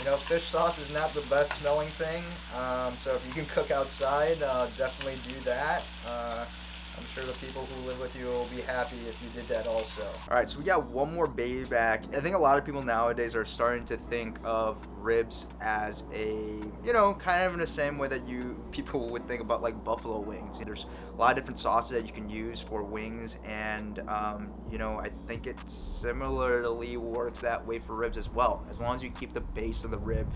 You know, fish sauce is not the best smelling thing, so if you can cook outside, definitely do that. I'm sure the people who live with you will be happy if you did that also. All right, so we got one more baby back. I think a lot of people nowadays are starting to think of ribs as a, you know, kind of in the same way that people would think about like buffalo wings. There's a lot of different sauces that you can use for wings, and you know, I think it similarly works that way for ribs as well. As long as you keep the base of the rib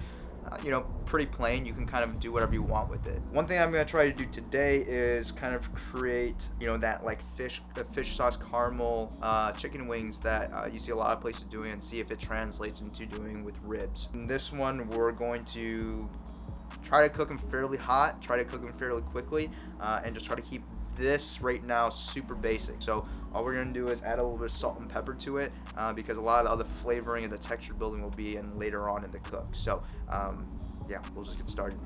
you know, pretty plain, you can kind of do whatever you want with it. One thing I'm gonna try to do today is kind of create, you know, that like the fish sauce caramel chicken wings that you see a lot of places doing, and see if it translates into doing with ribs. In this one, we're going to try to cook them fairly hot, try to cook them fairly quickly, and just try to keep this right now super basic. So all we're gonna do is add a little bit of salt and pepper to it, because a lot of the other flavoring and the texture building will be in later on in the cook. So yeah, we'll just get started.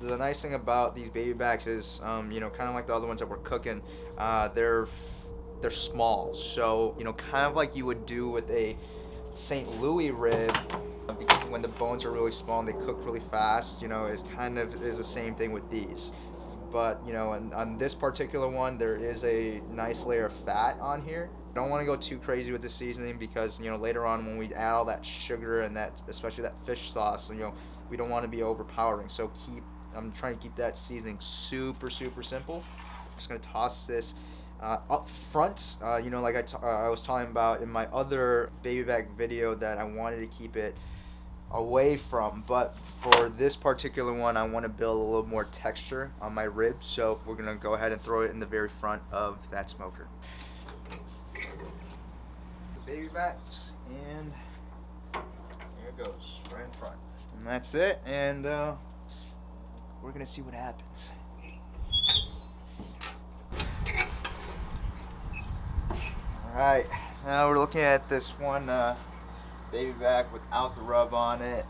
The nice thing about these baby backs is, you know, kind of like the other ones that we're cooking, they're small. So, you know, kind of like you would do with a St. Louis rib, when the bones are really small and they cook really fast, you know, it kind of is the same thing with these. But, you know, on this particular one, there is a nice layer of fat on here. I don't want to go too crazy with the seasoning because, you know, later on when we add all that sugar and that, especially that fish sauce, you know, we don't want to be overpowering. So I'm trying to keep that seasoning super simple. I'm just going to toss this up front, you know, like I was talking about in my other baby back video, that I wanted to keep it away from, but for this particular one I want to build a little more texture on my ribs, so we're gonna go ahead and throw it in the very front of that smoker. The baby backs, and there it goes, right in front, and that's it, and we're gonna see what happens. Alright, now we're looking at this one baby back without the rub on it.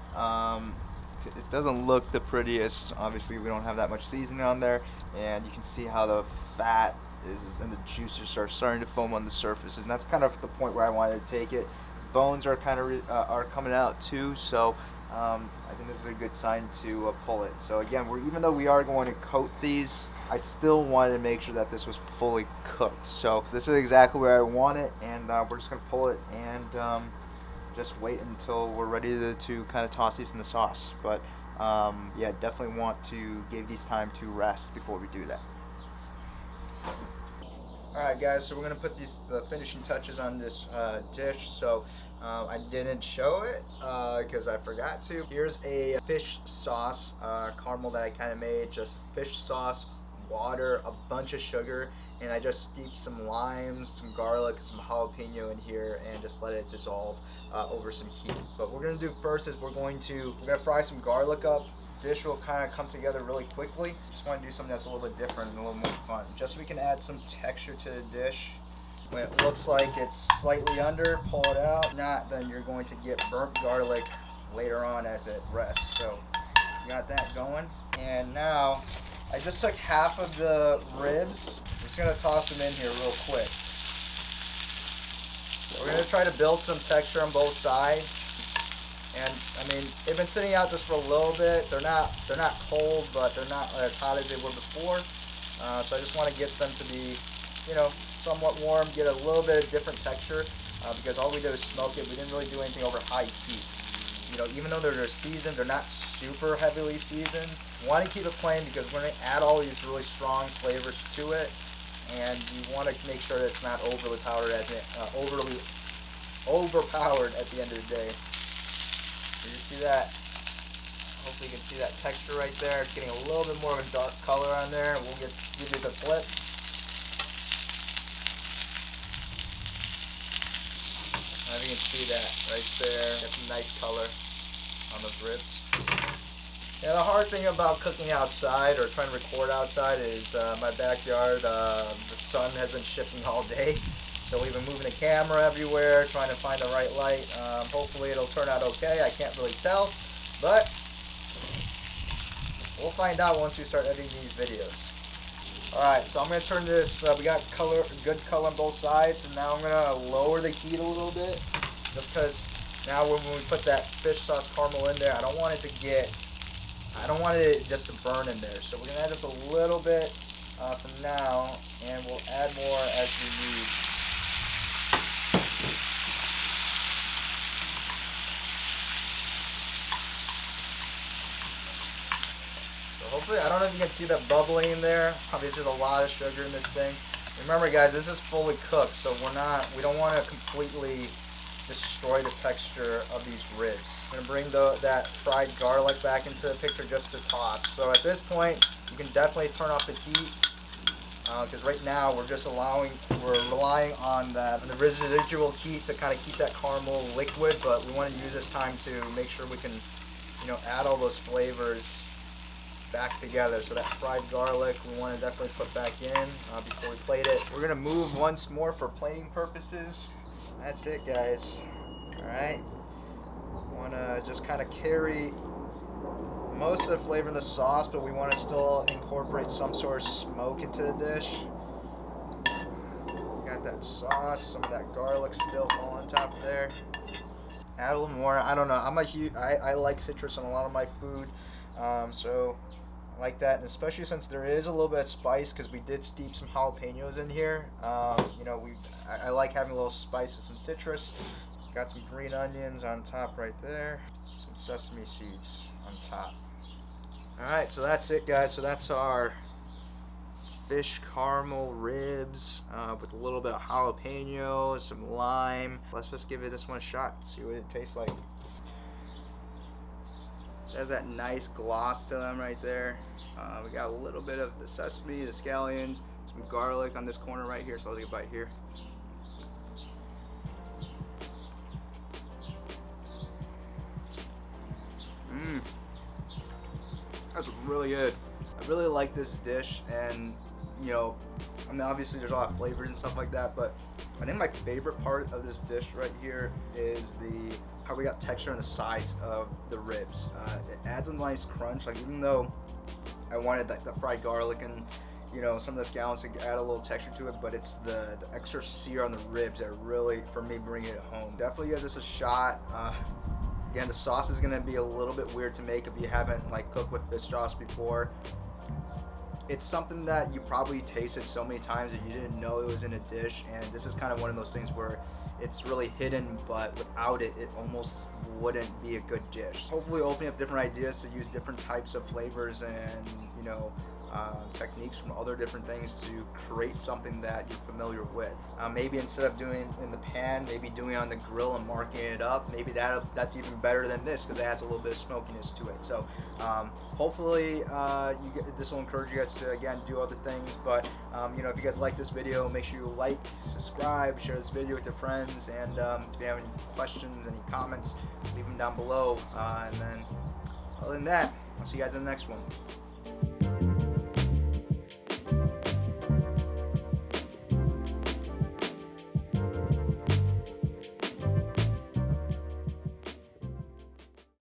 It doesn't look the prettiest. Obviously we don't have that much seasoning on there, and you can see how the fat is and the juices are starting to foam on the surface, and that's kind of the point where I wanted to take it. Bones are kind of are coming out too, so I think this is a good sign to pull it. So again, even though we are going to coat these, I still wanted to make sure that this was fully cooked. So this is exactly where I want it, and we're just gonna pull it and just wait until we're ready to kind of toss these in the sauce. But yeah, definitely want to give these time to rest before we do that. Alright guys, so we're going to put the finishing touches on this dish. So I didn't show it because I forgot to. Here's a fish sauce caramel that I kind of made. Just fish sauce, water, a bunch of sugar, and I just steeped some limes, some garlic, some jalapeno in here, and just let it dissolve over some heat. But what we're gonna do first is we're gonna fry some garlic up. Dish will kind of come together really quickly. Just want to do something that's a little bit different and a little more fun, just so we can add some texture to the dish. When it looks like it's slightly under, pull it out. If not, then you're going to get burnt garlic later on as it rests. So you got that going, and now I just took half of the ribs. I'm just gonna toss them in here real quick. So we're gonna try to build some texture on both sides. And I mean, they've been sitting out just for a little bit. They're not cold, but they're not as hot as they were before. So I just want to get them to be, you know, somewhat warm, get a little bit of different texture, because all we did was smoke it. We didn't really do anything over high heat. You know, even though they're seasoned, they're not super heavily seasoned. You want to keep it plain because we're going to add all these really strong flavors to it, and you want to make sure that it's not overly overpowered at the end of the day. So you see that? Hopefully you can see that texture right there. It's getting a little bit more of a dark color on there. We'll give these a flip. Now you can see that right there. Got some nice color on those ribs. Yeah, the hard thing about cooking outside or trying to record outside is my backyard. The sun has been shifting all day. So we've been moving the camera everywhere, trying to find the right light. Hopefully it'll turn out okay. I can't really tell, but we'll find out once we start editing these videos. Alright, so I'm going to turn this, we got good color on both sides, and now I'm going to lower the heat a little bit, just because now when we put that fish sauce caramel in there, I don't want it just to burn in there. So we're going to add just a little bit for now, and we'll add more as we need. Hopefully, I don't know if you can see that bubbling in there. Obviously, there's a lot of sugar in this thing. Remember, guys, this is fully cooked, so we don't want to completely destroy the texture of these ribs. I'm gonna bring that fried garlic back into the picture just to toss. So at this point, you can definitely turn off the heat, because right now we're relying on the residual heat to kind of keep that caramel liquid. But we want to use this time to make sure we can, add all those flavors back together. So that fried garlic we want to definitely put back in before we plate it. We're gonna move once more for plating purposes. That's it, guys. All right. Want to just kind of carry most of the flavor in the sauce, but we want to still incorporate some sort of smoke into the dish. Got that sauce, some of that garlic still falling on top of there. Add a little more. I don't know. I like citrus on a lot of my food, so I like that, and especially since there is a little bit of spice because we did steep some jalapenos in here. I like having a little spice with some citrus. Got some green onions on top right there. Some sesame seeds on top. Alright, so that's it, guys. So that's our fish caramel ribs with a little bit of jalapeno, some lime. Let's just give this one a shot, see what it tastes like. It has that nice gloss to them right there. We got a little bit of the sesame, the scallions, some garlic on this corner right here, so I'll take a bite here. That's really good. I really like this dish, and obviously there's a lot of flavors and stuff like that, but I think my favorite part of this dish right here is how we got texture on the sides of the ribs. It adds a nice crunch, like even though I wanted the fried garlic and some of the scallions to add a little texture to it, but it's the extra sear on the ribs that really, for me, bring it home. Definitely give this a shot. Again, the sauce is going to be a little bit weird to make if you haven't cooked with fish sauce before. It's something that you probably tasted so many times that you didn't know it was in a dish, and this is kind of one of those things where it's really hidden, but without it, it almost wouldn't be a good dish. Hopefully opening up different ideas to use different types of flavors and techniques from other different things to create something that you're familiar with. Maybe instead of doing it in the pan, maybe doing it on the grill and marking it up. Maybe that's even better than this because it adds a little bit of smokiness to it. So hopefully this will encourage you guys to, again, do other things. But if you guys like this video, make sure you like, subscribe, share this video with your friends, and if you have any questions, any comments, leave them down below. And then other than that, I'll see you guys in the next one.